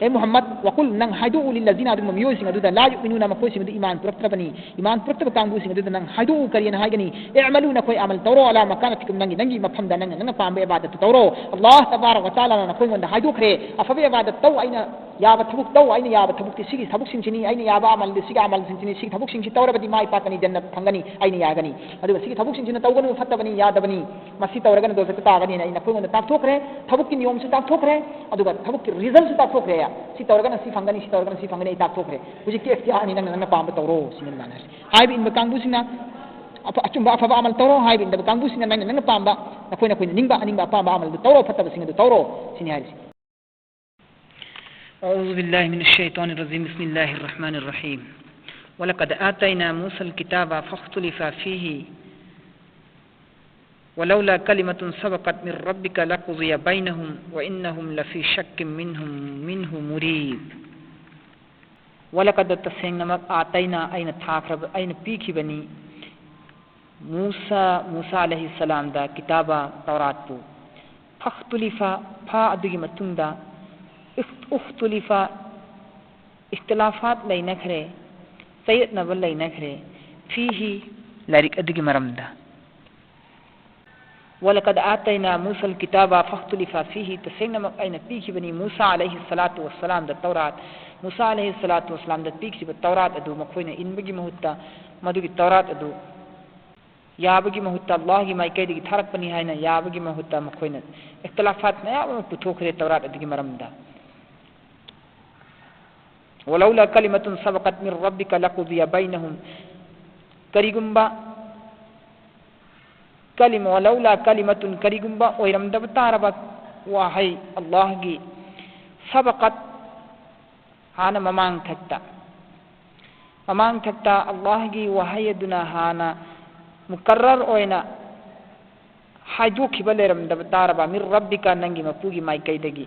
ए मुहम्मद वकुल नंग हाइदो उलिल लजीना अदुम मियोसिंग अदुदा ला युमिनुना मखोय सिंग ईमान पुरक्त्रबनी ईमान पुरक्तब कांगु सिंग अदुदा नंग हाइदो करियन हाइगनी इअमलु नखोय अमल तौरो अला मकानतिकुम नंगी मफमदा नंग पांबे इबादत तौरो अल्लाह तबारक व तआला नखोय मोंदा हाइदो खरे अफबे इबादत तौ आइना याबा थबुक तौ आइना याबा थबुक सिगी थबुक सिंचिनी आइना याबा अमल सिगा अमल सिंचिनी सिगी थबुक सिंचि तौरबदी माइ पाकनी जन्नत फंगनी आइना यागनी अदुगा सिगी थबुक सिंचिना तौगनु फत्तबनी यादबनी मसी तौरगन दोजक तागनी ना नखोय मोंदा ताकथोखरे थबुक की नियम से ताकथोखरे अदुगा थबुक की रिजल्ट से ताकथोखरे या सी तौरगन सी फंगनी सी तौरगन सी फंगनी ताकथोखरे हुजि के इख्तियार नि नंग पाम तौरो सिंगन माना हाइब इन कांगुसिना अचुंबा अफबा अमल तौरो हाइब इन कांगुसिना नंग पांबा नखोय नखोय निंबा अनिंबा पांबा अमल तौरो फत्तब सिंग तौरो सिनि हाइसि أعوذ بالله من الشيطان الرجيم بسم الله الرحمن الرحيم ولقد آتينا موسى الكتاب فاختلف فيه ولولا كلمة سبقت من ربك لقضي بينهم وإنهم لفي شك منه مريب ولقد تسينما آتينا أين تاخرب أين بيكي بني موسى عليه السلام دا كتابا توراة بو فاختلف فا أدوغي متون دا اختلف اختلافات لينا خري سيد نبل لينا خري فيه لارك أدوغي مرم دا ولقد آتينا موسى الكتاب فاختلف فيه تسينما أين بيكي بني موسى عليه الصلاة والسلام دا توراة موسى عليه الصلاة والسلام دا بيكي بالتوراة أدو مكوين إن بجي مهتا مدوغي التوراة أدو याबगी महुत्ता अल्लाह की माइकैदी थरक पनी है ना याबगी महुत्ता मखोइन इख्तिलाफात नया पुथोखरे तौरात अदगी मरमदा वलौला कलिमतुन सबक़त मिन रब्बिका लक़ुदिया बैनहुम करिगुम्बा कलिम वलौला कलिमतुन करिगुम्बा ओइरमदब तारबा वाहै अल्लाह की सबक़त हाना ममांग थक्ता अल्लाह की वाहै दुना हाना मुकर्रर ओइना हाइदो खिबा लेरमदब तारबा मिर रब्बिका नंगी मपुगी माइकैदगी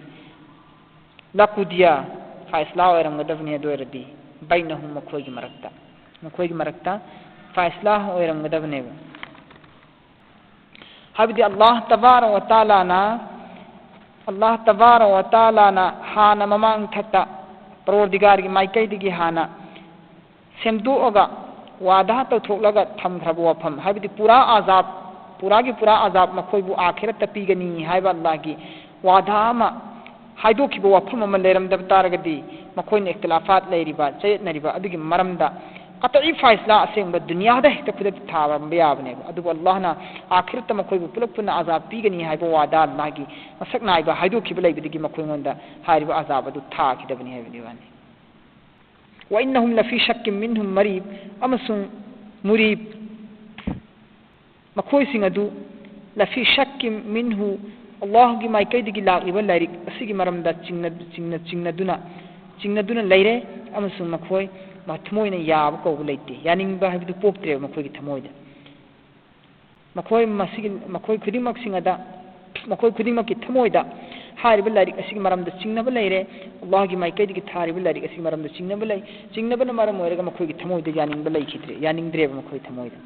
लकुदिया फैसला ओइरमगदबनी दोरदी बैनहुम मखोगी मरक्ता फैसला ओइरमगदबने हबदी अल्लाह तबारक व तआला ना हाना ममांग थक्ता परवरदिगार की माइकैदगी हाना सेमदोगा वादा तौथोलगा थमख्रब वफम हाइबदी पूरा आजाब मखोइबु आखिरत पीगनी हाइबा अल्लाह की वादा मा हाइदोखिबो वफम अमा लेरमदब तारगदी मखोइन इख्तिलाफात लेरिबा चयतनरिबा अदुगी मरमदा कतई फैसला असेंब दुनियादा हेक्ता खुदत थाबम याबने अदुबु अल्लाहना आखिरत मखोइबु पुलपुना आजाब पीगनी हाइबा वादा अल्लाह की मसक नाइबा हाइदोखिबा लेबिदगी मखोइनोंदा हाइरिबा आजाब अदु थाखिदबनी हाइबनी वानी वइन्नहुम लफी शक्किम मिन्हुम मरीब अमसुं मुरीब मखोइसिंग अदु लफी शक्किम मिन्हु अल्लाह की माइकैदगी लागिबा लाइरिक असिगी मरमदा चिंगनदुना लेरे अमसुं मखोइ थमोइना याब कौब लेते यानिंगबा हाइबदु पोक्त्रे मखोइगी थमोइदा मखोइ खुदिमकसिंगदा मखोइ खुदिमकि थमोइदा हारिबा लाइरिक असिगी मरमदा चिंगनबा लेरे अल्लाह की माइकैदगी थारिबा लाइरिक असिगी मरमदा चिंगनबना मरम ओइरगा मखोइगी थमोइदा यानिंगबा लेखिद्रे यानिंगद्रेबा मखोइ थमोइदा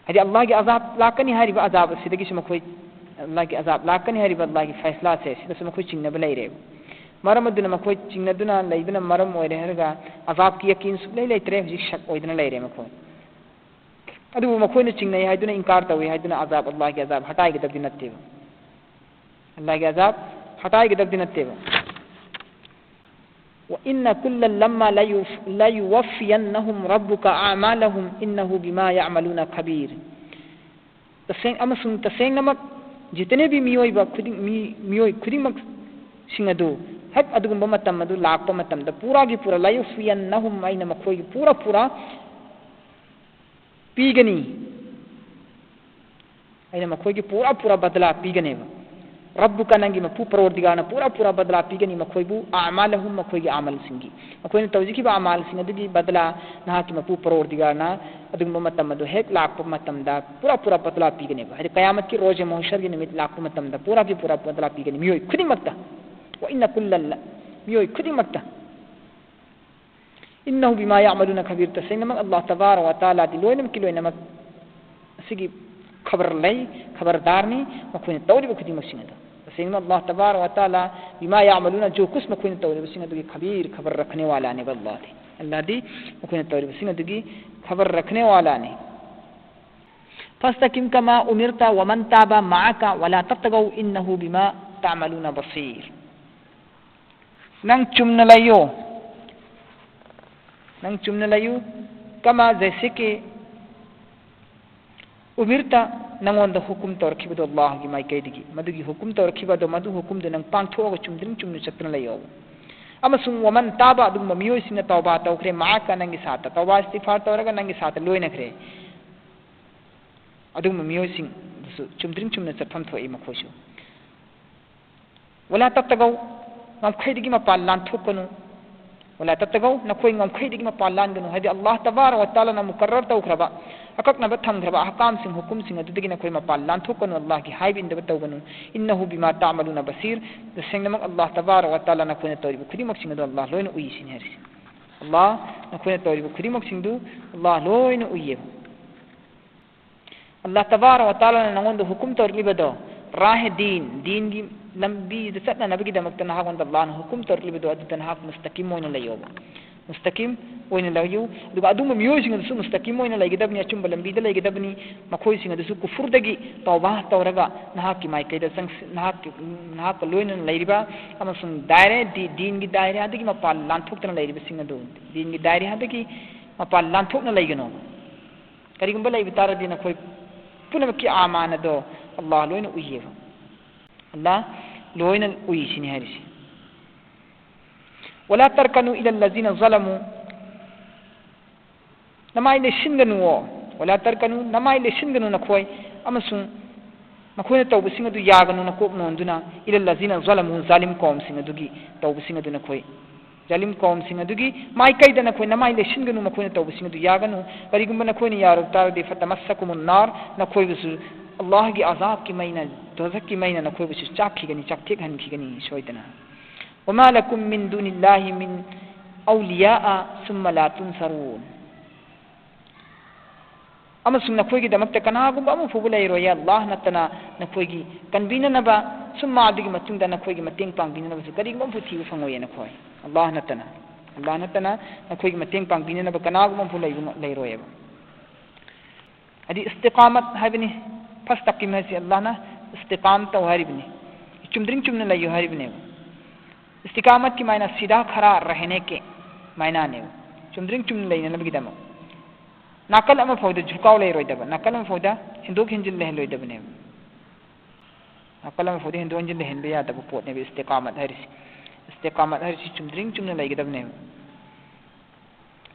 हदि अल्लाह की अजाब लाकनी हारिबा अजाब सिदगी मखोइ अल्लाह की अजाब लाकनी हारिबा अल्लाह की फैसला से सिदस मखोइ चिंगनबा लेरे मरम अदुना मखोइ चिंगनदुना लेबना मरम ओइरे हरगा अजाब की यकीन सुलै लेत्रे हुजि शक ओइदना लेरे मखोइ अदुबु मखोइना चिंगनै हाइदुना इनकार तवे हाइदुना अजाब अल्लाह की अजाब हटाइगदबदि नत्तेबा अल्लाह के अजाब हटाइगदबदि नत्तेबा व इन्न कुल्लन लम्मा ला युवफ्फियन्नहुम रब्बुका अअमालहुम इन्नहु बिमा यअमलूना खबीर तसेंगनमक जितने भी मियोय खुदिमक सिंगदु हेक अदुगुम्बा मतम अदु लाकपा मतमदा पूरा की पूरा ला युवफ्फियन्नहुम आइना मखोइगी पूरा पीगनी आइना मखोइगी पूरा बदला पीगनेबा रब्बुका नंगी मपू परवरदिगारना पूरा बदला पीगनी मखोइबु अअमालहुम मखोइगी अमल सिंगी मखोइना तौजिखिबा अमाल सिंग अदुगी बदला नाकी मपू परवरदिगारना अदुगुम्बा मतम अदु हेक लाकपा मतमदा पूरा बदला पीगनेबा हदि कयामत की रोज महशर की निमित लाकपा मतमदा पूरा बदला पीगनी मियोय खुदिमक्ता व इन्न कुल्लन मियोय खुदिमक्ता इन्नहु बिमा यअमलूना खबीर तसेंगनमक अल्लाह तबारक व तआला दि लोइनमक लोइनमक सिगी खबरदारनी मखोइना तौरिबा खुदिमक सिंगदा तसेंगना अल्लाह तबारक व तआला बिमा यामलूना जो कुछ मखोइन तौरिबसिंग अदुगी खबीर खबर रखने वाला ने अल्लाह थे अल्लाह दी मखोइन तौरिबसिंग अदुगी खबर रखने वाला ने फस्तकिम कमा उमिरता वमन ताबा माका वला ततगौ इन्नहु बिमा तामलूना बसीर नंग चुमन लायो कमा जैसे के उमिरता नंगोंद हुकुम तौरखिबदो अल्लाह की माइकैदगी मदुगी हुकुम तौरखिबदो मदु हुकुम दो नंग पांगथोग चुमद्रिंग चुमनु चतन लायो अमसुंग वमन ताबा अदुम मियोसिन तौबा तौखरे माका नंगी साता तौबा इस्तिगफार तौरगा नंगी साता लोइनखरे अदुम मियोसिंग चुमद्रिंग चुमनु चतफम थोई मखोसु वला ततगौ ngam mapal lan thukanu wala tatagaw na khoi ngam khaidigi mapal lan ganu hadi Allah tabarak wa taala na mukarrar tawkhraba akak na batham graba ahkam sing hukum sing adudigi na khoi mapal lan thukanu Allah ki haibin da tawganu innahu bima ta'maluna basir da singna Allah tabarak wa taala na khoi na tawri khudi mak sing do Allah loina uyi sin hersi Allah na khoi na tawri khudi mak sing do Allah loina uyi Allah tabarak wa taala na ngondo hukum tawri bado rah din gi lambi da satna nabigi da maktan ha gonda Allah hukum tarli bidu adan ha mustaqim moina layo mustaqim oina layo duga adum miyo singa su mustaqim moina lagi dabni achum lambi da lagi dabni makhoi singa su kufur dagi tawbah tawraga na ki mai kaida sang na ka loina lairiba ama sun daire din gi daire adagi mapal lanthuk tan lairiba singa do din gi daire adagi mapal lanthuk na laigino kari gumba lai bitara dina khoi punam ki amana do Allah loina uyeva Allah loina uyisini harisi wala tarkanu ila allazina zalamu namai le singanu wala tarkanu namai le singanu nakhoi amasung nakhoi tawbusing adu yaganu na kop nonduna ila allazina zalamu zalim qawm sing adugi tawbusing adu nakhoi zalim qawm sing adugi mai kaida nakhoi namai le singanu nakhoi tawbusing adu yaganu karigumba nakhoi ni yaruk tar de fatamassakumun nar nakhoi bisu Allah की अजाब की महीना दोज़ख की महीना नखोई बिचु चाखी गनी चाखते घन की गनी शोइतना वमा लकुम मिन दुनिल्लाहि मिन औलिया सुम्मा ला तुनसरून अमसुम नखोई की दमकते कनागुम अमु फुबुलाई रोया अल्लाह नतना नखोई की कन्वीना नबा सुम्मा आदि की मतुंग नखोई की मतेंग पांगबिना नबा करिंग बम फुथी फंगोय नखोई अल्लाह नतना नखोई की मतेंग पांगबिना नबा कनागुम फुलाई लाई रोया अदि इस्तिकामत हाबिनी फस्तकिम है अल्लाह ना इस्तिकाम तो हरिबनी चुमद्रिंग चुमने लायो हरिबने इस्तिकामत की मायना सीधा खड़ा रहने के मायना ने चुमद्रिंग चुमने लायो नबगी दम नाकल अम फौदा झुकाव ले रोय दब नाकल अम फौदा हिंदू हिंजिल ले लोय दब ने नाकल अम फौदा हिंदू हिंजिल ले हन या दब पोत ने इस्तिकामत हरिसी चुमद्रिंग चुमने लायो दब ने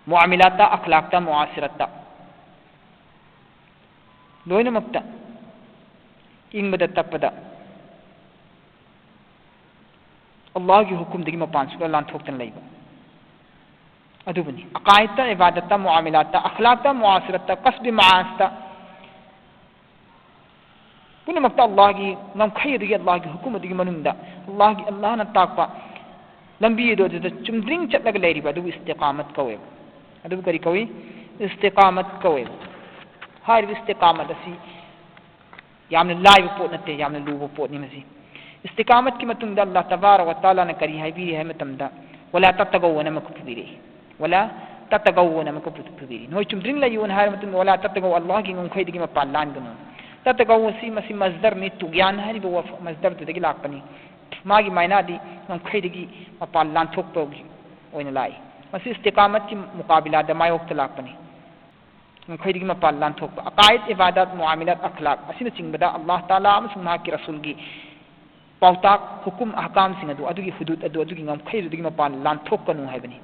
मुआमिलाता अखलाकता मुआसिरता लोयन मक्ता इंगबदा तपदा अल्लाह की हुकुम दगी मपान सुला लांथोक्तन लैबा अदुबनी अकायता इबादता मुआमिलाता अखलाकता मुआसिरता कसब मासता पुनमक्ता अल्लाह की नमखै दगी अल्लाह की हुकुम दगी मनुंदा अल्लाह ना ताकपा लंबी दो चुमद्रिंग चटलग लैरिबा अदु इस्तिकामत कवे अदु करी कवे इस्तिकामत कवे हार इस्तिकामत असी यामने लाइव पोट नते यामने लूबो पोट नि मसी इस्तिकामत की मतुंग अल्लाह तबारक व तआला ने करी है भी है मतमदा वला ततगौ न मकफुबिरे वला ततगौ न मकफुबिरे नो चुमद्रिंग लायोन हार मतुंग वला ततगौ अल्लाह की ngum खैदगी म पालान गनो ततगौ सी मसी मजदर ने तुग्यान हारि बो मजदर दुदगी लाकपनी मागी मायना दी ngum खैदगी म पालान थोकतो ओइन लाई मसी इस्तिकामत की मुकाबिला द मायोक लाकपनी खैदगी मपाल लांथोक अकायद इबादत मुआमिलत अखलाक असिन चिंगबदा अल्लाह ताला अमसुंग माकी रसूल की पाउताक हुकुम अहकाम सिंग अदुगी हुदूद अदुगी ngam खैदगी मपाल लांथोकनु हाइबनी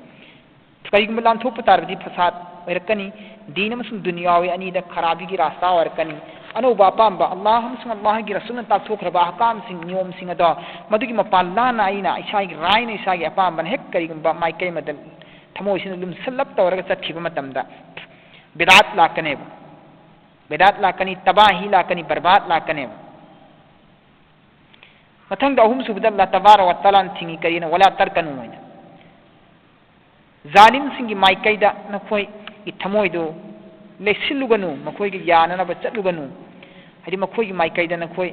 करिगम लांथोक तारबदी फसाद वरकनी दीन अमसुंग दुनियावी अनी द खराबी की रास्ता वरकनी अनोबा पांबा अल्लाह अमसुंग अल्लाह की रसूल न ताथोखरबा अहकाम सिंग नियम सिंग द मदुगी मपाल लाना आइना इसागी रायना इसागी अपांबन हेक करिगम माइकै मदल थमोसिन लुम सल्लप तवरग चथिबा मतमदा बिदात लाकनी तबाही लाकनी बर्बाद लाकने मथंग अहुम सुबद अल्लाह तबारक व तआला थिंगी करिना वला तरकनु मोइना जालिम सिंगी माइकैदा नखोई इथमोइदो लेसिलुगनु मखोई की यानना बचलुगनु हदि मखोई की माइकैदा नखोई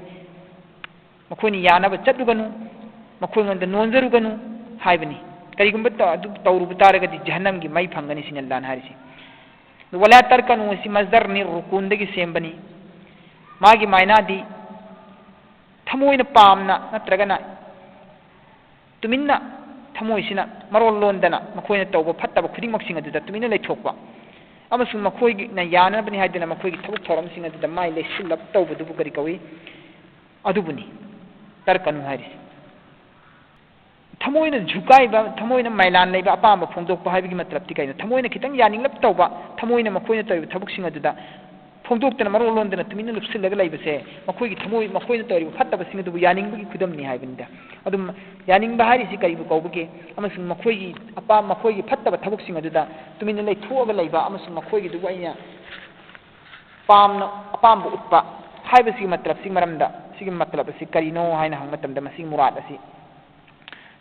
मखोनी यानब चतुगनु मखोंगोंद नोंजरुगनु हाइबनी करिगुंबा तौरुब तारगदि जहन्नम की मई फंगनी सिंगल दान हारिसी वला तरकनु सि मजदर नि रुकुंदगी सेंबनी मागी मायनादी थमोइन पामना नत्रगना तुमिन्ना थमोइसिना मरोल लोंदना मखोइना तौबा फत्तबा खुदिंमक्सिंग अदुदा तुमिन्ना लेथोकबा अमसुंग मखोइगी ना यानबनी हाइदना मखोइगी थबुक थौरमसिंग अदुदा माइ लेसिलब तौबदुबु करि कवि अदुबुनी तरकनु हारिसी थमोइन झुकाइबा थमोइन मैलान लेबा अपाम फोंदोकबा हाइबगी मतलबति कइनो थमोइन खितंग यानिंगलब तौबा थमोइन मखोइना तौबा थबुकसिंग अदुदा फोंदोक्तना मरोल लोंदना तुमिन्ना लुपसिलगा लैबसे मखोइगी थमोइ मखोइना तौरिबा फत्तबसिंग अदुबु यानिंगबगी खुदमनि हाइबनिदा अदुम यानिंगबा हारिसि करिबु कौबगे अमसुंग मखोइगी अपाम मखोइगी फत्तबा थबुकसिंग अदुदा तुमिन्ना लैथोअगा लैबा अमसुंग मखोइगी दुबु अइना पामना अपाम उत्पा हाइबसि मतलब सिंग मरमदा सिगी मतलब असि करिनो हाइना हंग मतमदा मसिंग मुराद असि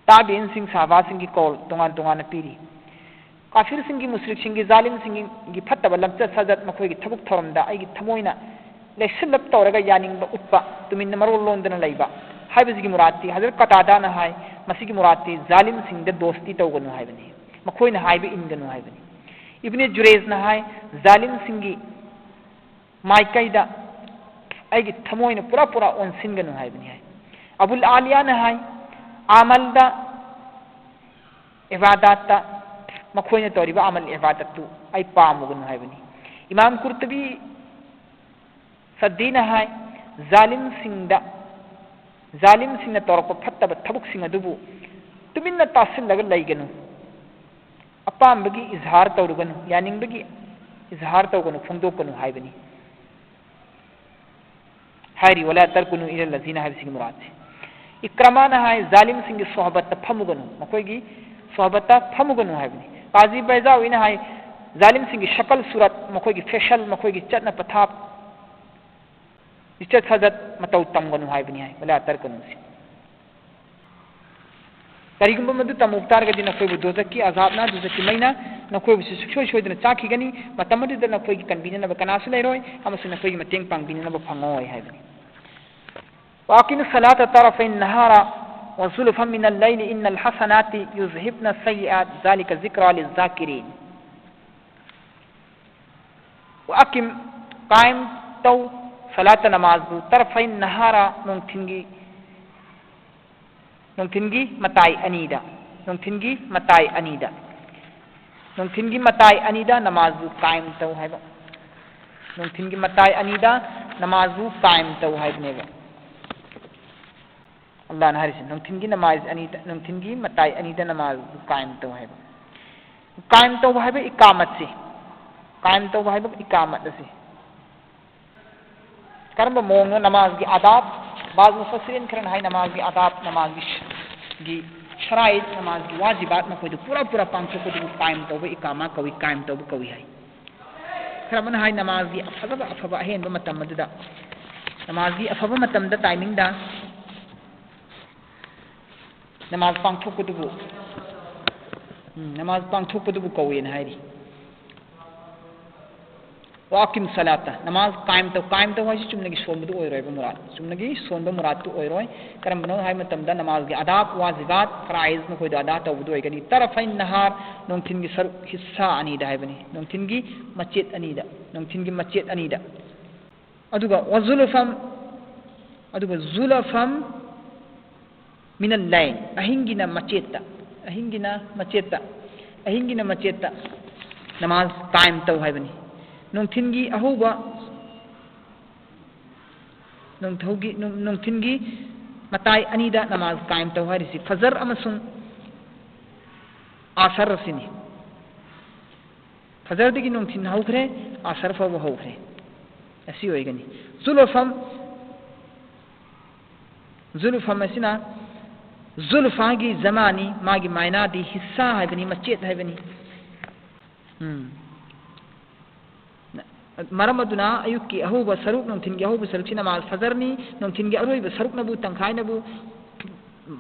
ताबीन सिंह साहबा सिंह की कौल तोंगान तोंगान पीरी काफिर सिंह की मुश्रिक सिंह की जालिम सिंह की फत्तब लमचत सजत मखोई की थबुक थौरमदा आई की थमोइना लेसिलब तौरगा यानिंगबा उत्पा तुमिन्ना मरोल लोंदना लैबा हाइबसि की मुराद ती हजरत कतादा ना हाय मसी की मुराद ती जालिम सिंह दे दोस्ती तौगनु हाइबनी मखोइना हाइबे इनगनु हाइबनी इब्ने जुरैज ना हाय जालिम सिंह की माइकैदा आई की थमोइना पूरा पूरा ओनसिनगनु हाइबनी हाय अबुल आलिया ना हाय आमलदा इबादत मखोइना तौरिबा अमल इबादतु आई पामुगनु हाइबनी इमाम कुर्तबी सद्दीना हाय जालिम सिंह तौरप फत्तब थबुक सिंह अदुबु तुमिन्ना तासिलगा लैगनु अपामबगी इजहार तौरुगनु यानिंगबगी इजहार तौगनु फोंदोकनु हाइबनी हायरी वला तरकुनु इलल लजीना हाइबसिंग मुराद इक्रमा है जालिम सिंह सोहबत फमुगनु मखोइगी सोहबत फमुगनु हाइबनी काजी बैजावी है जालिम सिंह की शकल सूरत मखोइगी फेशल मखोइगी चटना पथाप इज्जत सजत मतौ तमगनु हाइबनी है वला तरकनु से करिगुंबा मदु तमुक्तारगदि नखोइबु दोजकी अजाबना दोजकी मैना नखोइबु सुखोय सोयदना चाखिगनी मतमदुदा नखोइगी कनबिननबा कनासु लैरोय अमसु नखोइगी मतेंग पांगबिननबा फंगोय हाइबनी वाकिम सलात तरफ़ नहार वज़ुल्फ़ा मिन अल-लैल इन्नल हसनाति युज़हिब्न सय्यिआत ज़ालिका ज़िक्रा लिज़्ज़ाकिरीन वाकिम कायम तौ सलात नमाज बु तरफ़ नहार नोंथिनगी मताई अनीदा नमाज बु कायम तौ हाइबा नोंथिनगी मताई अनीदा नमाज बु कायम तौ हाइबनेबा अल्लाह ने हारिसे नोंथिनगी नमाज नोंथिनगी मताई अनीदा नमाज कायम तौ हाइबा इकामत से कायम तौ हाइबा इकामत से करम मोंग नमाज की आदाब बाज मुफस्सिरीन खरन हाय नमाज की आदाब नमाज की शराइत नमाज की वाजिबात मखोइदु पूरा पूरा पांचोकदु कायम तौ इकामा कवि कायम तौ कवि हाय खरमन हाय नमाज की अफबा अहेनबा मतम मदुदा नमाज की अफबा मतमदा टाइमिंग दा नमाज पांथोकदुबु कौयेन हायरी वाकिम सलाता नमाज कायम तौ हाइसि चुमनगी सोनबदु ओइरोयबा मुराद चुमनगी सोनबा मुराद तु ओइरोय करमबनो हाय मतमदा नमाज की आदाब वाजिबात फराइज मखोइदु अदा तौबदु ओइगनी तरफाइन नहार नोंथिनगी सरुक हिस्सा अनीदा हायबनी नोंथिनगी मचेत अनीदा अदुगा वजुलफम मिनल लाइन अहिंगिना मचेता नमाज कायम तौ हाइबनी नोंथिनगी अहोबा नोंथिनगी मताई अनीदा नमाज कायम तौ हारिसि फजर अमसुंग आसर सिनी फजर दगी नोंथिन हौख्रे आसर फाव हौख्रे असि होइगनी जुलफम असिना जुल्फा की जमानी मागी मायनादी हिस्सा हाइबनी मचेत हाइबनी मरमदुना अयुक की अहुब सरुक नोंथिन की अहुब सरुक नमाज फजरनी नोंथिन की अरोइब सरुक नबु तंखाय नबु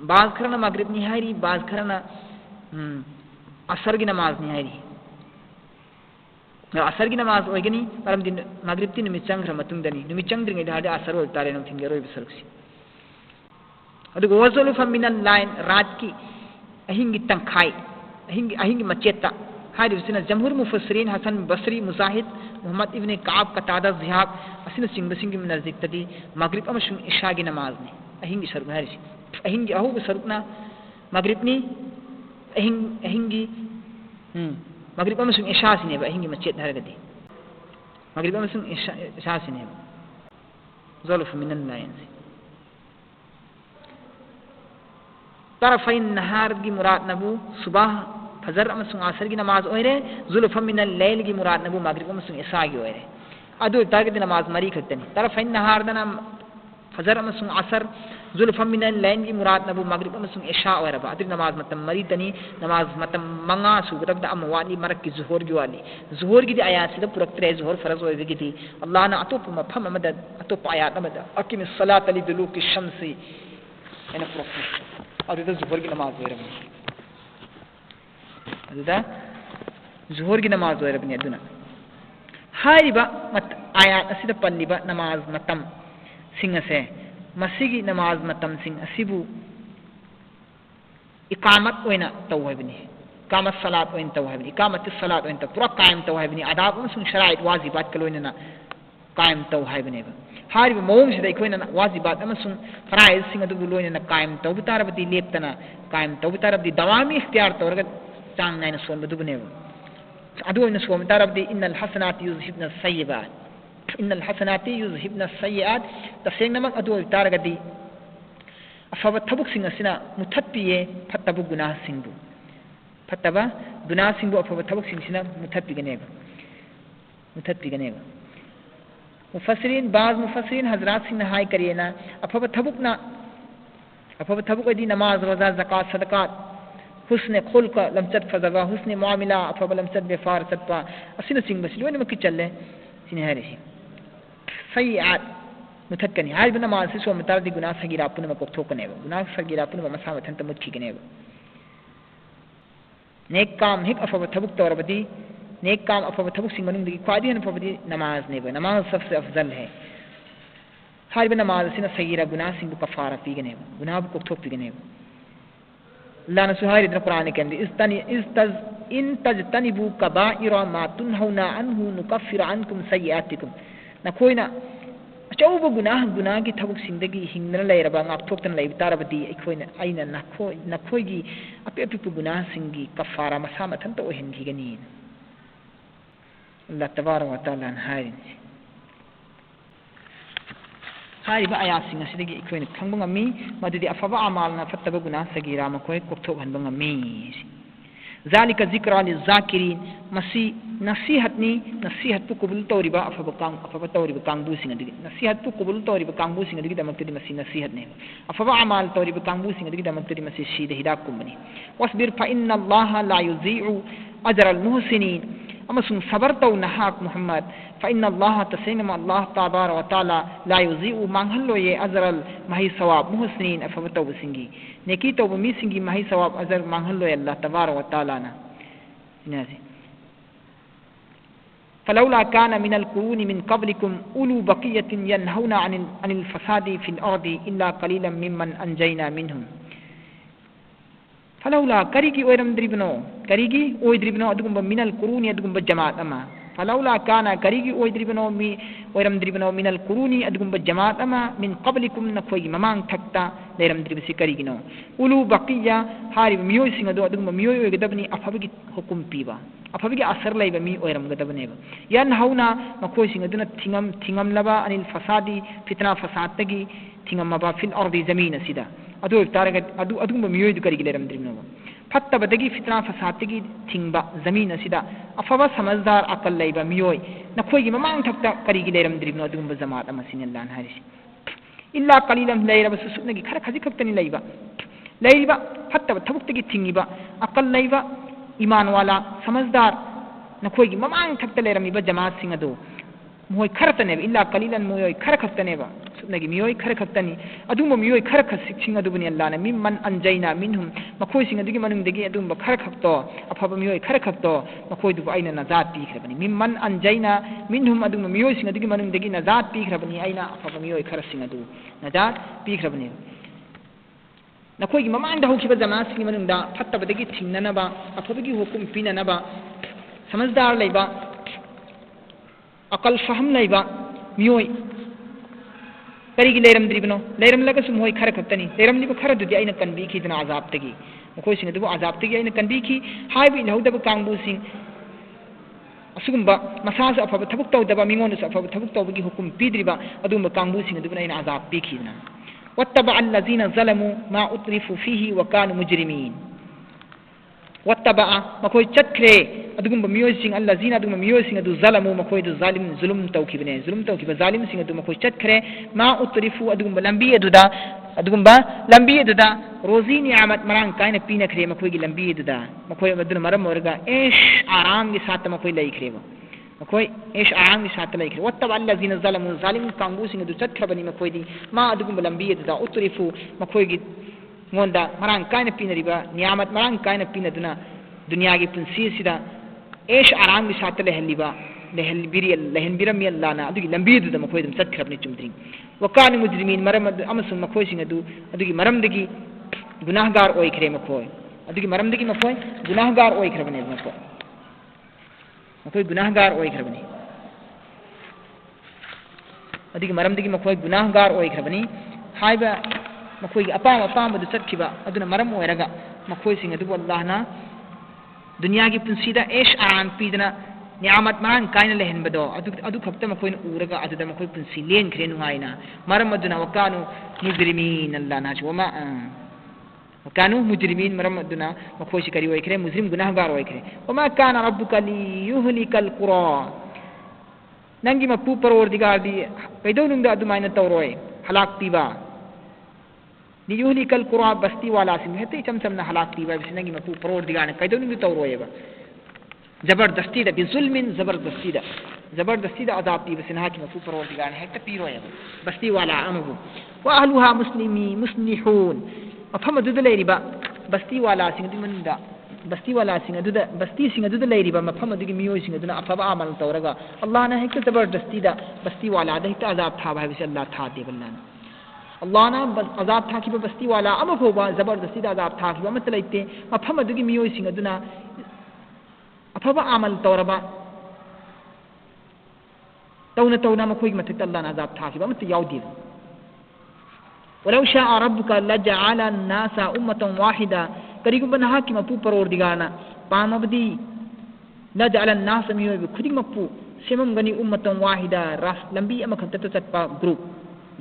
बाज खरना मगरिब नि हायरी बाज खरना असर की नमाज नि हायरी असर की नमाज ओइगनी मरम दिन मगरिब ति निमित चंग्र मतुंगदनी निमित चंग्रिंगै दादे असर ओइ तारे नोंथिन की अरोइब सरुक ꯑꯗꯨꯒ ꯋazulufa minal layl ꯔꯥꯠꯀꯤ ꯑꯍꯤꯡꯒꯤ ꯇꯪꯈꯥꯏ ꯑꯍꯤꯡꯒꯤ ꯃꯆꯦꯠꯇ ꯍꯥꯏꯔꯤꯕꯁꯤꯅ ꯖꯝꯍꯨꯔ ꯃꯨꯐꯁꯤꯔꯤꯟ ꯍꯁꯟ ꯕꯁꯔꯤ ꯃꯨꯖꯥꯍꯤद ꯃꯨꯍꯝꯃꯗ इब्न काब कतादा जिहाक असिन चिंबसिंग नजदीकतदी मगरिब अमसुंग इशागी नमाजनी अहिंगी सरुक हारिसि अहिंगी अहुब सरुकना मगरिबनी अहिंगी मगरिब अमसुंग इशासिनेबा अहिंगी मचेत हारगदी मगरिब अमसुंग इशासिनेबा ज़ुल्फ मिनल लाइन तरफ़इन नहार की मुराद नबू सुबह फजर अमसुंग असर की नमाज ओइरे ज़ुल्फ मिनल लैल की मुराद नबू मगरिब अमसुंग इशा की ओइरे अदु तारगदी नमाज मरी खतनी तरफ़इन नहार दना फजर अमसुंग असर ज़ुल्फ मिनल लैल की मुराद नबू मगरिब अमसुंग इशा ओइरबा अदु नमाज मतम मरी तनी नमाज मतम मंगा सुगदब अम वाली मरक की ज़ुहर की आयात सिदा पुरक्तरे ज़ुहर फरज ओइबगी थी अल्लाह ना अतोप मफम अमद अतोप आयात अमद अकिमिस सलात लिदुलूकी शम्सी एना पुरक्तरे अदुदा ज़ुहर की नमाज ओइरबा अदुदा ज़ुहर की नमाज ओइरबनी अदुना हारिबा मत आयात असिदा पल्लिबा नमाज मतम सिंगसे मसीगी नमाज मतम सिंग असिबु इकामत ओइना तौहबनी इकामत सलात ओइन तौहबनी इकामत सलात ओइन पूरा कायम तौहबनी आदाब अमसुंग शराइत वाजिबात कलोइना कायम तौहबनेबा हारिबा मौंग सिदा इखोइना वाजिबात अमसुंग फराइज सिंग अदुबु लोइना कायम तौबतारबदी लेप्तना कायम तौबतारबदी दवामी इख्तियार तौरगा चांग नाइना सोनबदुबनेबा अदु ओइना सोमतारबदी इन्नल हसनाति युज़हिबना सय्यिबात इन्नल हसनाति युज़हिबना सय्यिआत तसेंगनमक अदु ओइतारगदी अफब थबुक सिंग असिना मुथत्पिये फत्तबु गुनाह सिंगबु फत्तबा गुनाह सिंगबु अफब थबुक सिंगसिना मुथत्पिगनेबा बाज मुफस्सिरीन हजरात सिंह हाय करिएना अफब थबुक अदी नमाज रोजा ज़कात सदकात हुस्न खुल्क लमचत फजबा हुस्न मुआमिला अफब लमचत बेफार सत्पा असिना सिंह बस लोइन मक्की चले सिने हरिसी सय्यात मुथत्कनी हाय बना नमाज से सोमतार दी गुनाह सगीरा पुन मकोथोकनेबा गुनाह सगीरा पुन मसा मथंत मुत्खीगनेबा नेक काम हिक अफब थबुक तौरबदी नेक काम अफब थबुक सिंह मनुंग दी ख्वादी अफबदी नमाज नेबा नमाज सबसे अफजल है हाय बना नमाज सिना सगीरा गुनाह सिंह कफारा पीगनेबा गुनाह कोथोक पीगनेबा अल्लाह ने सुहारी दिन कुरान के अंदर इन तजतनिबु कबाइरा मा तुनहौना अन्हु नुकफ्फिर अन्कुम सय्यातिकुम नखोइना अचौब गुनाह की थबुक सिंदगी हिंगना लेरबा ngaktoktan leibtarabadi अखोइना आइना नखोइगी अपे अपे गुनाह सिंगी कफारा मसा मथंत ओहिनगीगनी अल्लाह तबारक व तआला हारिबा आयासिंग असिदगी अखोइना खंबा ngami मदुदी अफबा अमालना फत्तबा गुनाह सगीरा मखोइ कोक्थोक हनबा ngami ज़ालिका ज़िक्रा लिज़ाकिरीन मसी नसीहत पु कबूल तौरिबा अफबा तौरिबा कांगबु सिंग अदिगी नसीहत पु कबूल तौरिबा कांगबु सिंग अदिगी दमक्तदी मसी नसीहत ने अफबा अमाल तौरिबा कांगबु सिंग अदिगी दमक्तदी मसी शीद हिदाक कुमनी वस्बिर फा इन्नल्लाह ला युज़ीउ अजरल मुहसिनीन अमसुंग सबर तौ नहाक मुहम्मद फा इन्नल्लाह तसेंगमा अल्लाह तबारक व तआला ला युज़ीउ मांगहलो ये अजरल मही सवाब मुहसिनीन अफबा तौबा सिंगी नेकी तौबा मी सिंगी मही सवाब अजर मांगहलो ये अल्लाह तबारक व तआला ना इनासी फलौला कान मिनल कुरूनि मिन क़ब्लिकुम उलू बक़ियतिन यनहौना अनिल फ़सादी फिल अर्दि इल्ला क़लीलन मिम्मन अंजयना मिनहुम फलौला करिगी ओइद्रिबनो अदुगुंबा मिनल कुरूनि अदुगुंबा जमात अमा फलौला काना करिगी ओइद्रिबनो मिनल कुरूनि अदुगुंबा जमात अमा मिन क़ब्लिकुम नखोइगी ममांग थक्ता लेरमद्रिबसि करिगिनो उलू बक़िया हारिब मियोय सिंग अदो अदुगुंबा मियोय ओइगदबनी अफबगी हुकुम पीबा अफबगी असर लैबा मी ओइरमगदबनेबा यनहौना मखोय सिंग अदुना थिंगमलबा अनिल फ़सादी फितना फ़सादतगी थिंगमबा फिल अर्दि ज़मीन असिदा अदो तारगा अदुगुंबा मियोय दु करिगी लेरमद्रिबनो फत्तबदगी फितना फ़सादतगी थिंगबा ज़मीन असिदा अफबा समझदार अकल लैबा मियोय नखोयगी ममांग थक्ता करिगी लेरमद्रिबनो अदुगुंबा जमात अमसिन अल्लाह हारिसि इल्ला कलीलन लैरबा सुसुनगी खर खजि खक्तनी लैबा फत्तबा थबुक्तगी थिंगिबा अकल लैबा ईमान वाला समझदार नखोयगी ममांग थक्ता लेरमिबा जमात सिंग अदो मोय खरतनेबा इल्ला कलीलन मोय खर खक्तनेबा सुनगी मियोय खर खक्तनी अदुम मियोय खर खसिंग अदुबनी अल्लाह ने मिम्मन अंजयना मिनहुम मखोय सिंग अदुगी मनुंगदगी अदुम खर खक्तो अफबा मियोय खर खक्तो मखोय दुबु आइना नजात पीखरबनी मिम्मन अंजयना मिनहुम अदुम मियोय सिंग अदुगी मनुंगदगी नजात पीखरबनी आइना अफबा मियोय खर सिंग अदु नजात पीखरबनी नखोई ममांग हौखिबा जमासिंग मनुंगदा फत्तबदगी थिंगननबा अफबगी हुकुम पिननबा समझदार लेबा अकल फहम लेबा मियोय करिगी लेरमद्रिबनो लेरमलगसु मोय खर खक्तनी लेरमनिबो खरदुदि आइना कनबिखिदना आजाबतगी मखोयसिंग अदुबो आजाबतगी आइना कनबिखि हाइबि लहौदबा कांगबुसिंग असुगुंबा मसास अफब थबुक तौदबा मिंगोनस अफब थबुक तौबगी हुकुम पीद्रिबा अदुंबा कांगबुसिंग अदुबना आइना आजाब पिखिदना वत्तबअ अल्लज़ीना ज़लमू मा उत्रिफू फीही व कानू मुजरिमीन वत्तबअ मखोय चटख्रे अदुगुंबा मियोयसिंग अल्लज़ीना अदुगुंबा मियोयसिंग अदु ज़लमू मखोय दु ज़ालिम जुलुम तौखिबने जुलुम तौखिबा ज़ालिमसिंग अदु मखोय चटख्रे मा उत्रिफू अदुगुंबा लंबी अदुदा रोजी नियामत मरांग कायना पीनख्रे मखोयगी लंबी अदुदा मखोय अदुना मरम ओरगा ऐश आराम गी साथ मखोय लैख्रेबा मखोय ऐश आराम गी साथ लैख्रे वत्तबअ अल्लज़ीना ज़लमू ज़ालिम कांगबुसिंग अदु चटख्रबनी मखोयदी मा अदुगुंबा लंबी अदुदा उत्रिफू मखोयगी मोंदा मरांग कायना पीनरिबा नियामत मरांग कायना पीनदुना दुनिया की पुंसी सिदा ऐश आराम की साथ लहनबिरमी अल्लाहना अदुगी लंबीदुदा मखोय दम चटख्रबनी चुमद्रिंग वकान मुजरिमीन मरम अमसुंग मखोयसिंग अदुगी मरमदगी गुनाहगार ओइख्रे मखोय अदुगी मरमदगी मखोय गुनाहगार ओइख्रबने मखोय गुनाहगार ओइख्रबनी अदुगी मरमदगी मखोय गुनाहगार ओइख्रबनी हाइबा मखोयगी अपाम अपामदु चटखिबा अदुना मरम ओइरगा मखोयसिंग अदुबु अल्लाहना दुनिया की पुंसीदा ऐश आराम पीदना नियामत मरांग कायना लेहनबदो अदु खक्ता मखोयन उरगा अदुदा मखोय पुंसी लेनख्रे नुंगाइना मरम अदुना वकानु मुजरिमीन अल्लाहना वमा वकानु मुजरिमीन मरम अदुना मखोयसि करि ओइख्रे मुजरिम गुनाहगार ओइख्रे वमा काना रब्बुका लियुहलिकल कुरा नंगी मपु परवरदिगारदी कैदौनुंदा अदुमाइना तौरोय हलाक पीबा लियुहलिकल कुरा बस्ती वाला सिंह हेते चमचमना हलाक पीबा बिसनगी मपु परवरदिगारने कैदौनुंदा तौरोयबा जबरदस्ती दा बिजुल्मिन जबरदस्ती दा अजाब पीबा सिनहा की मपु परवरदिगारने हेते पीरोयबा बस्ती वाला अमबु वा अहलुहा मुस्लिहून मफम अदुदा लेरिबा बस्ती वाला सिंह दुमनदा बस्ती सिंह अदुदा लेरिबा मफम अदुगी मियोय सिंह अदुना अफबा अमल तौरगा अल्लाह ने हेते जबरदस्ती दा बस्ती वाला दा हेते अजाब था भाई बिस अल्लाह था दे बल्लाना अल्लाह ना अजाब था की बस्ती वाला अम फोबा जबरदस्ती दा अजाब था की मत लेते मफम अदुगी मियोय सिंह अदुना अफबा अमल तौरबा तौना मखोय मथक अल्लाह ना अजाब था की मत याउदी वलौ शाअ रब्बुका लजअला अन्नासा उम्मतन वाहिदा करिगुब नहा की मपु परवरदिगारना पामबदी लजअला अन्नास मियोय खुदिग मपु सेममगनी उम्मतन वाहिदा रास लंबी अमखत चटपा ग्रुप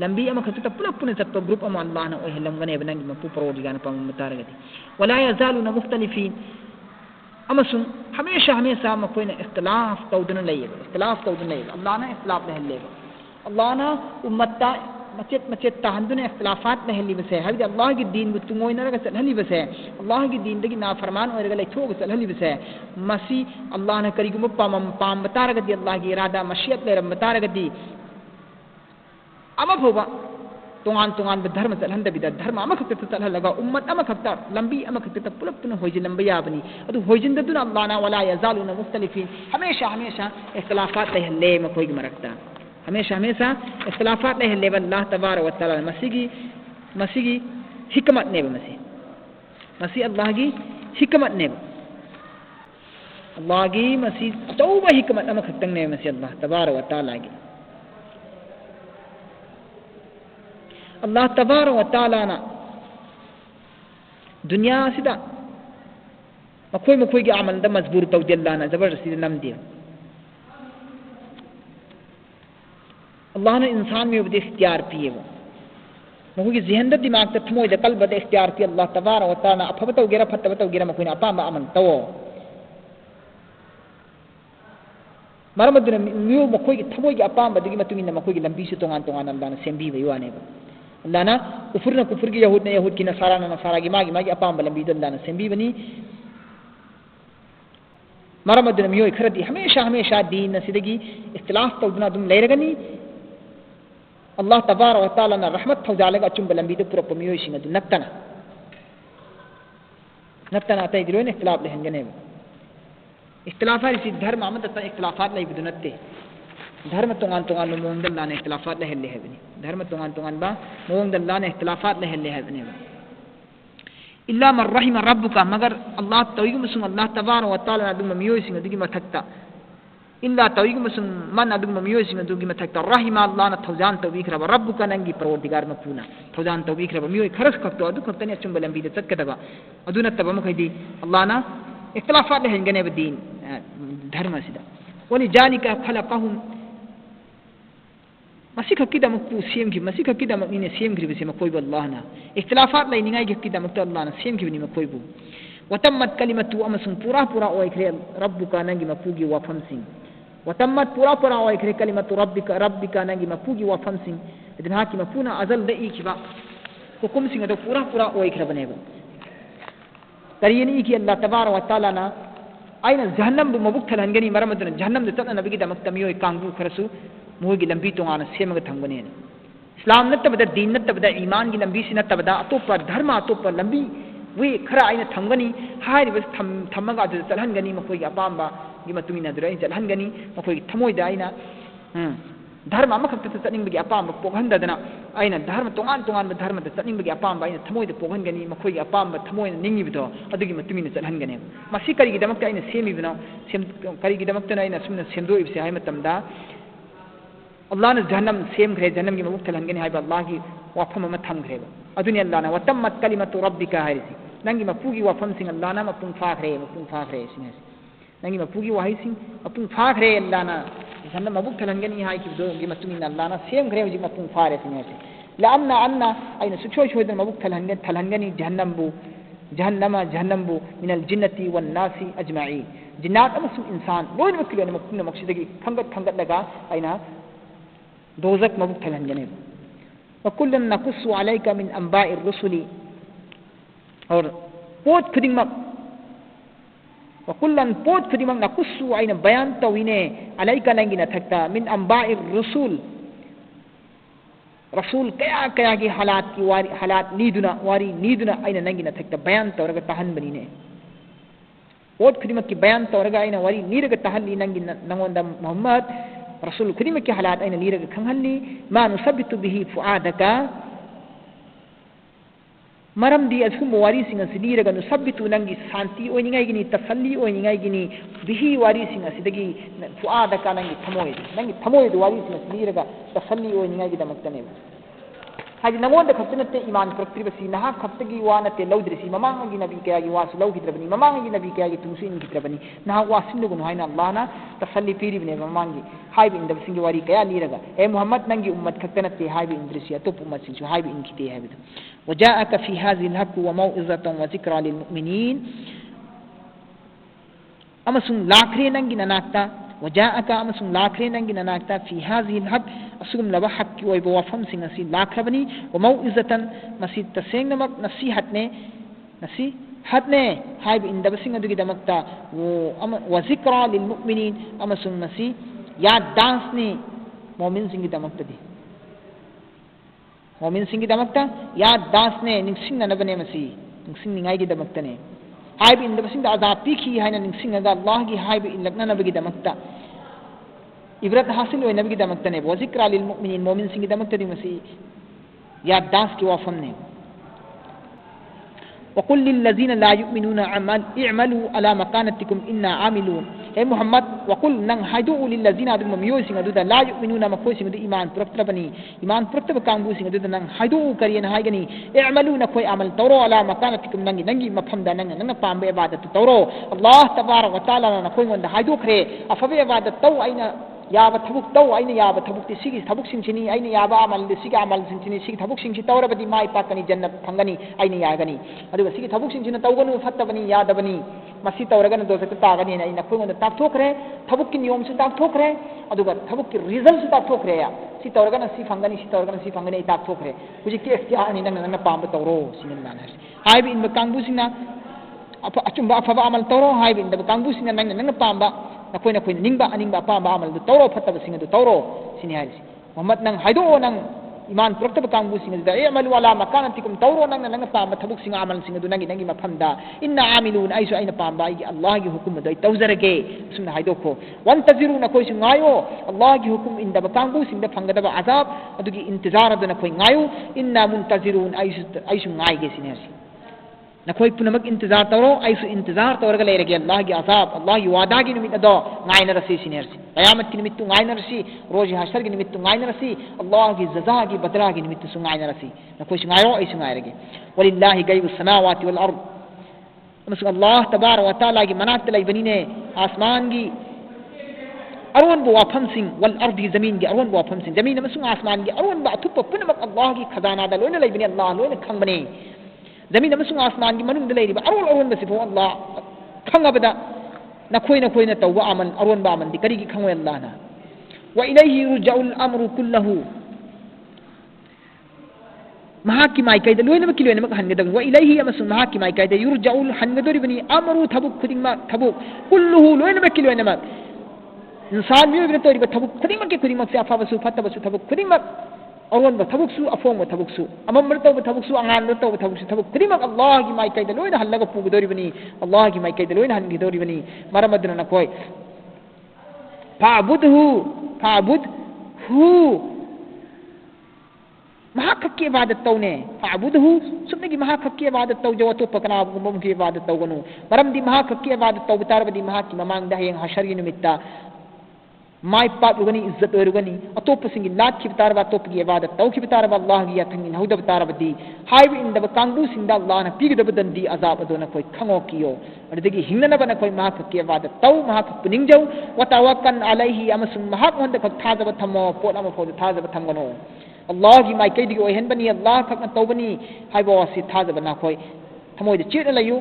लंबी अमखत पुनः पुनः चटपा ग्रुप अम अल्लाह ना ओहलमगने बनंगी मपु परवरदिगारना पाम मतारगदी वला यजालुना मुख्तलिफीन अमसुं हमेशा मखोयना इख्तिलाफ तौदना लेयेबा अल्लाह ना इख्तिलाफ लहलेबा अल्लाह ना उम्मता मचेत ताहंदुने इख्तिलाफात लहलिबसे हबि अल्लाह की दीन बु तुंगोयनरगा चलहलिबसे अल्लाह की दीन दगी नाफरमान ओरगा लेथोग चलहलिबसे मसी अल्लाह ना करिगुम पाम बतारगदी अल्लाह की इरादा मशियत लेरम बतारगदी अमा फोबा तोंगान धर्म चलहंदबिदा धर्म अमखक्ता चलहलगा उम्मत अमखक्ता लंबी अमखक्ता पुलप पुनः होइजिनंबा याबनी अदु होइजिनदुना अल्लाह ना वला यजालुना मुख्तलिफीन हमेशा इख्तिलाफात लहले मखोयगी मरकता हमेशा इख्तिलाफात लहले अल्लाह तबारक व तआला मसीगी हिकमत ने मसी अल्लाह की हिकमत ने अल्लाह की मसी तौबा हिकमत अमखक्तंग ने मसी अल्लाह तबारक व तआला की अल्लाह तबारक व तआला ना दुनिया सिदा मखोय की अमल दा मजबूर तौदे अल्लाह ना जबरदस्ती नमदे अल्लाह ने इंसान में उपदेश इख्तियार पिए मखोय की ज़हन दा दिमाग दा थमोय दा कल्ब दा इख्तियार पिए अल्लाह तबारक व तआला अफब तौगेरा फतब तौगेरा मखोय ना अपाम अमल तवो मरमदुना मियो मखोय की थमोय की अपाम बदगी मतुमिन मखोय की लंबी से तोंगान अल्लाह ने सेंबी बयुआने अल्लाह ना कुफर की यहूद की नसारा की मागी अपाम लंबी अल्लाह ने सेंबी बनी मरमदुना मियो खरदी हमेशा दीन सिदगी इख्तिलाफ तौदना दुम लेरगनी अल्लाह तबारक व तआला ना रहमत थौजालगा अचुंब लंबी दे पुरप मियो सिंग दु नक्तना तय दिरोने इख्तिलाफ लेहंगने इख्तिलाफा इसी धर्म आमद इख्तिलाफात लाई बिदुनत्ते धर्म तोंगान मोंग अल्लाह ने इख्तिलाफात लहले है बनी धर्म तोंगान बा मोंग अल्लाह ने इख्तिलाफात लहले है बनी इल्ला मन रहिम रब्बुका मगर अल्लाह तौइगुमसुं अल्लाह तबारक व तआला अदुम मियोइसिंग अदुगी मथक्ता इल्ला तौइगुमसुं मन अदुम मियोइसिंग अदुगी मथक्ता रहिम अल्लाह न थौजान तौबिखरब रब्बुका नंगी परवरदिगार मपुना थौजान तौबिखरब मियोइ खरस खक्तो अदु खक्तने अचुंबा लंबीदा चतकदबा अदु नत्तबा मखैदी अल्लाह न इख्तिलाफात लेहनगने बदीन धर्म सिदा वनि जालिका खलकहुम मसी खक्कीदमकु सेमखि मसी खक्कीदमकनिने सेमखिबसे मखोइबो अल्लाहना इख्तिलाफात लैनिंगाइ खक्कीदमकत अल्लाहना सेमखिबनि मखोइबो वतम्मत कलिमतु अमसुं पूरा पूरा ओइखरे रब्बुका नंगी मपुगी वाफमसिंग वतम्मत पूरा पूरा ओइखरे कलिमतु रब्बिका नंगी मपुगी वाफमसिंग इदना की मपुना अजल द इखिबा हुकुमसिंग अदो पूरा पूरा ओइखरबनेबो करियनि की अल्लाह तबारक व तआला ना आइना जहन्नम बु मबुक थलहनगनी मरमदन जहन्नम द ततना नबीगी दमक तमियोय कांगु खरसु मोगी लंबी तोंगाना सेमग थंगने इस्लाम नत्तबदा दीन नत्तबदा ईमान की लंबी सि नत्तबदा अतोप धर्म अतोप लंबी वे खरा आइना थंगनी हारिबस थमगा अदु चलहनगनी मखोई अपांबा गी मतुमिना दुरै चलहनगनी मखोई थमोइदा आइना धर्म अमखक्ता चनिंबगी अपांबा पोगहनदना आइना धर्म तोंगान तोंगान धर्म द चनिंबगी अपांबा आइना थमोइदा पोगहनगनी मखोई अपांबा थमोइना निंगिबिदो अदुगी मतुमिना चलहनगने मसी करिगी दमकता आइना सेमिबिनो सेम करिगी दमकता आइना सुमना सेमदोइबसे हाय मतमदा अल्लाह ने जहन्नम सेमखरे जहन्नम की मबुक थलहनगनी हाइबा अल्लाह की वाफम अमा थमखरेबा अदुनि अल्लाह ना वतम्मत कलिमतु रब्बिका हाइरिसि नंगी मपुगी वाफम सिंग अल्लाह ना मपुंग फाखरे सिनेसि नंगी मपुगी वाहिसिंग अपुंग फाखरे अल्लाह ना जहन्नम मबुक थलहनगनी हाइ की दो गी मतुमिन अल्लाह ना सेमखरे हुजि मपुंग फारे सिनेसि लामना अन्ना आइना सुछोय छोयदन मबुक थलहनगनी जहन्नम बु मिनल जिन्नति वन नासी अजमाइन जिन्नात अमसु इंसान लोइन मक्किलोन मक्कुन मक्सिदगी खंगत लगा आइना दोजक मबुक थलहनगने वकुल्लन नकुस्सु अलैका मिन अंबाइर रुसुली और पोत खुदिंगमक वकुल्लन पोत खुदिंगमक नकुस्सु आइना बयान तविने अलैका नंगी नथक्ता मिन अंबाइर रसूल कया कया की हालात नीदुना आइना नंगी नथक्ता बयान तौरगा तहनबनिने पोत खुदिंगमक की बयान तौरगा आइना वारी नीरगा तहनली नंगी नंगोंदा मोहम्मद रसूल खुदिमक की हालात आइना लीरग खंगहल्ली मा नुसब्बितु बिही फुआदका मरम दी असुम वारी सिंग असि लीरग नुसब्बितु नंगी शांति ओइनिंगाई गिनी तसल्ली ओइनिंगाई गिनी बिही वारी सिंग असिदगी फुआदका नंगी थमोय वारी सिंग असि लीरग तसल्ली ओइनिंगाई गिदमक्तने हाजी नंगोंद खक्तनते ईमान प्रक्रिबसी नहा खक्तगी वा नते लौद्रिसी ममांगी नबी कयागी वासु लौगिद्रबनी ममांगी नबी कयागी तुमसु इनगिद्रबनी नहा वासिंदगुनु हाइना अल्लाहना तसल्ली पीरिबने ममांगी हाइब इंदबसिंगी वारी कया लीरगा ए मोहम्मद नंगी उम्मत खक्तनते हाइब इंद्रिसी अतोप उम्मत सिंसु हाइब इनकिते हाइबदु वजाअक फी हाज़िल हक़ व मौइज़तन व ज़िक्रा लिल मुमिनीन अमसुंग लाखरे नंगी ननाक्ता वजाअक अमसुंग लाखरे नंगी ननाक्ता फी हाज़िल हक़ असुगम लबा हक़ की ओइबो वफम सिंग असि लाखरबनी व मौइज़तन मसी तसेंगनमक नसीहतने हाइब इंदबसिंग अदुगी दमक्ता व ज़िक्रा लिल मुमिनीन अमसुंग मसी याद दांसने मोमिन सिंगी दमक्तदी मोमिन सिंगी दमक्ता याद दांसने निंगसिंगनबने मसी निंगसिंगनिंगाई गी दमक्तने हाइब इंदबसिंग अजाब पीखी हाइना निंगसिंगगा अल्लाह गी हाइब इनलकननबगी दमक्ता इब्रत हासिल ओइनबगी दमक्तने व ज़िक्रा लिल मुमिनीन मोमिन सिंगी दमक्तदी मसी याद दांस की वाफमने वकुल लिल्लज़ीना ला युमिनूना इअमलू अला मकानतिकुम इन्ना आमिलून ए मोहम्मद वकुल नंग हाइदु लिल्लज़ीना अदुम मियोसिंग अदुदा ला युमिनूना मखोसिंग अदु ईमान पुरक्तबनी ईमान पुरक्तब कांगुसिंग अदुदा नंग हाइदु करियन हाइगनी इअमलू नखोय अमल तौरो अला मकानतिकुम नंगी मफमदा नंग पांबे इबादत तौरो अल्लाह तबारक व तआला नखोय गोंदा हाइदु खरे अफबे इबादत तौ आइना याबा थबुक तौ आइना याबा थबुक सिगी थबुक सिंचिनी आइना याबा अमल सिगी अमल सिंचिनी सिगी थबुक सिंची तौरबदी माई पाकनी जन्नत फंगनी आइना यागनी अदुगा सिगी थबुक सिंचिना तौगनु फत्तबनी यादबनी मसी तौरगन दोजक तागनी आइना खोंगन ताकथोखरे थबुक की नियम से ताकथोखरे अदुगा थबुक की रिजल्ट से ताकथोखरे या सी तौरगन सी तौरगन सी फंगनी ताकथोखरे हुजी के इख्तियार नि नंग पाम तौरो सिंगन लानस हाइब इन कांगबुसिना अचुंबा अफबा अमल तौरो हाइब इन कांगबुसिना नंग पांबा नखोय निंबा अनिंबा पांबा अमल दु तौरो फत्तबसिंग दु तौरो सिनि हाइसि मोहम्मद नंग हाइदो नंग ईमान पुरक्तब कांगबुसिंग दा ए अमल वाला मकानतिकुम तौरो नंग पांबा थबुकसिंग अमलसिंग दु नंगी मफमदा इन्ना आमिलून आइसु आइना पांबा आई अल्लाह की हुकुम दु तौजरगे सुना हाइदोखो वन तजिरु नखोय सुंगायो अल्लाह की हुकुम इंदा कांगबुसिंग दा फंगदबा अजाब अदुगी इंतजार दु नखोय गायो इन्ना मुंतजिरून आइसु गाइगे सिनि हाइसि नखोई पुनमक इंतजार तौरो आइसु इंतजार तौरगा लेरगे अल्लाह की अजाब अल्लाह की वादा की निमित्त दो गायनरसी सिनेरसी कयामत की निमित्त गायनरसी रोज हशर की निमित्त गायनरसी अल्लाह की जजा की बदला की निमित्त गायनरसी नखोई गायो आइसु गायरगे वलिल्लाहि गैबुस समावाति वल अर्द अमसुंग अल्लाह तबारक व तआला की मनात लैबनीने आसमान की अरुण बो वाफम सिंह वल अर्द की जमीन की अरुण बो वाफम सिंह जमीन अमसुंग आसमान की अरुण बा अथुप पुनमक अल्लाह की खजाना दा लोइन लैबनी अल्लाह लोइन खंगबने जमीन अमसुंग आसमान की मनुंग लेरिबा अरुण अरुण बसिफो अल्लाह खंगबदा नखोई नखोई न तौबा अमन अरुण बा अमन दी करी की खंगवे अल्लाह ना व इलैहि युरजाउल अम्रु कुल्लहु महाकी माइकाइदा लोइनमक की लोइनमक हनगदंग व इलैहि अमसुंग महाकी माइकाइदा युरजाउल हनगदोरिबनी अमरु थबुक खुदिंगमा थबुक कुल्लहु लोइनमक की लोइनमक इंसान मियोबिन तोरिबा थबुक खुदिंगमक के खुदिंगमक से अफाबसु फतबसु थबुक खुदिंगमक अरुण थबुकसु अफोंग थबुकसु अमम तब थबुकसु आंगान तब थबुकसु थबुक खुदिंगमक अल्लाह की माइकाइदा लोइन हल्लगा पुगदोरिबनी अल्लाह की माइकाइदा लोइन हनगदोरिबनी मरमदना नखोय फाबुदहु महाखक की इबादत तौने फाबुदहु सुबने की महाखक की इबादत तौ जो तो पकना गुम की इबादत तौगनु मरमदी महाखक की इबादत तौ तारबदी महा की ममांग दहें हशर की निमित्ता माई पाप उगनी इज्जत उगनी अतोप सिंगी लात की बतारबा अतोप की इबादत तौ की बतारबा अल्लाह की याथंगी नहुद बतारबदी हाइब इंदब कांगू सिंदा अल्लाह न पीगदब दंदी अजाब अदो न कोई खंगो कियो अदगी हिंगनब न कोई महाक की इबादत तौ महाक पुनिंगजौ वतावक्कन अलैहि अमसुन महाक होंद खक थाजब थमो पोट अम फोद थाजब थमगनो अल्लाह की माई कैदी ओहनबनी अल्लाह खक न तौबनी हाइबो असि थाजब न कोई थमोय चेत लयु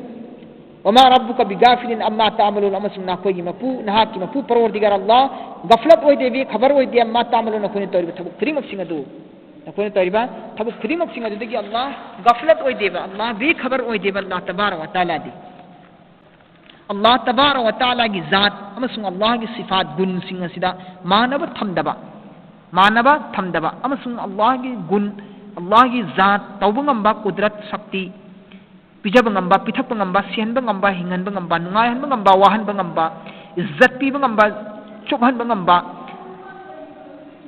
वमा रब्बुका बिगाफिलिन अम्मा तामलुन अमसुम नाकोई की मपू नहा की मपू परवरदिगार अल्लाह गफलत ओइदे बे खबर ओइदे अम्मा तामलुन नखोनि तोरिबा थबुक खुदिंगमक सिंग अदु नखोनि तोरिबा थबुक खुदिंगमक सिंग अदुदगी अल्लाह गफलत ओइदे बा अल्लाह बे खबर ओइदे बा अल्लाह तबारक व तआला दी अल्लाह तबारक व तआला की जात अमसुम अल्लाह की सिफात गुण सिंग असिदा मानव थमदबा अमसुम अल्लाह की गुण अल्लाह की जात तौबंगंबा कुदरत शक्ति पिजब ngamba pithak ngamba sihan ngamba hingan ngamba nungai han ngamba wahan ngamba izzat pi ngamba chokhan ngamba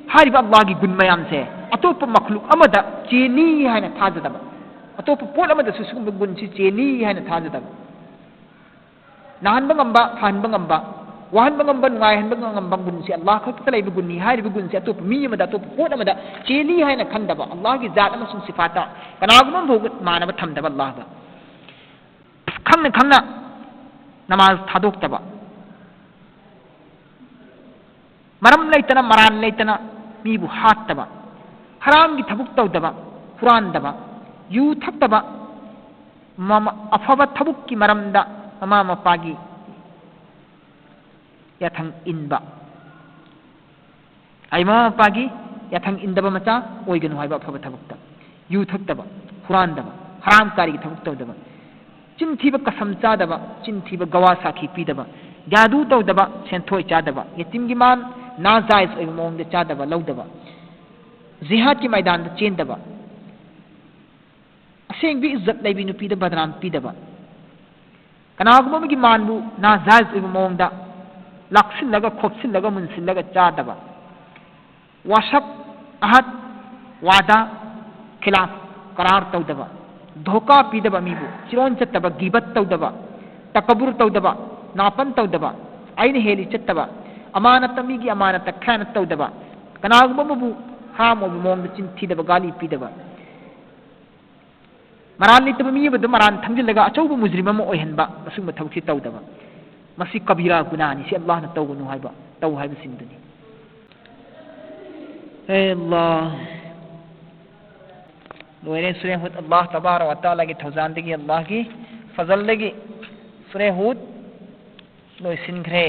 hariba Allah gi gun mayam se atop makhluk amada cheni haina thajadaba atop pot amada su sugum gun si cheni haina thajadaba nahan ngamba han ngamba wahan ngamba nungai han ngamba gun si Allah khak talai gun ni hariba gun si atop mi amada atop pot amada cheni haina khandaba Allah gi zat amasung sifata kanagum bogut manaba thamdaba Allah ba खंगना नमाज थादोक्तबा मरम लेतना मरान लेतना मीबु हातबा हराम की थबुक तौदबा हुरानदबा you थक्तबा अफब थबुक की मरमदा mama मपागी याथंग इनबा आई mama मपागी याथंग इनदबा मचा ओइगनु हाइबा अफब थबुकता you थक्तबा हुरानदबा हराम कारी की थबुक तौदबा चिंथीब कसम चादबा चिंथीब गवा साखी पीदबा जादू तौदबा सेंथोय चादबा यतीम की मान नाजायज ओइ मोंग चादबा लौदबा जिहाद की मैदान चेंदबा असेंग भी इज्जत लेबी नुपीद बदनाम पीदबा कनागुम की मानबु नाजायज ओइ मोंग लाक्सिलगा खोपसिलगा मुनसिलगा चादबा वाशक अहद वादा खिलाफ करार तौदबा धोखा पीदबा मीबु चिरोन चत्तबा गिबत तौदबा तकबुर तौदबा नापन तौदबा आइन हेली चत्तबा अमानत मीगी अमानत खयानत तौदबा कनागुमबु हाम ओब मोंग चिंथीदबा गाली पीदबा मरान लितब मीबदु मरान थंजिलगा अचौब मुजरिम म ओहनबा मसुम थबुकि तौदबा मसी कबीरा गुनानी से अल्लाह न तौगनु हाइबा तौ हाइब सिंदुनी हे अल्लाह लोरे सूरह हुद अल्लाह तबारक व तआला की थौजान दगी अल्लाह की फजल दगी सूरह हुद लोय सिनख्रे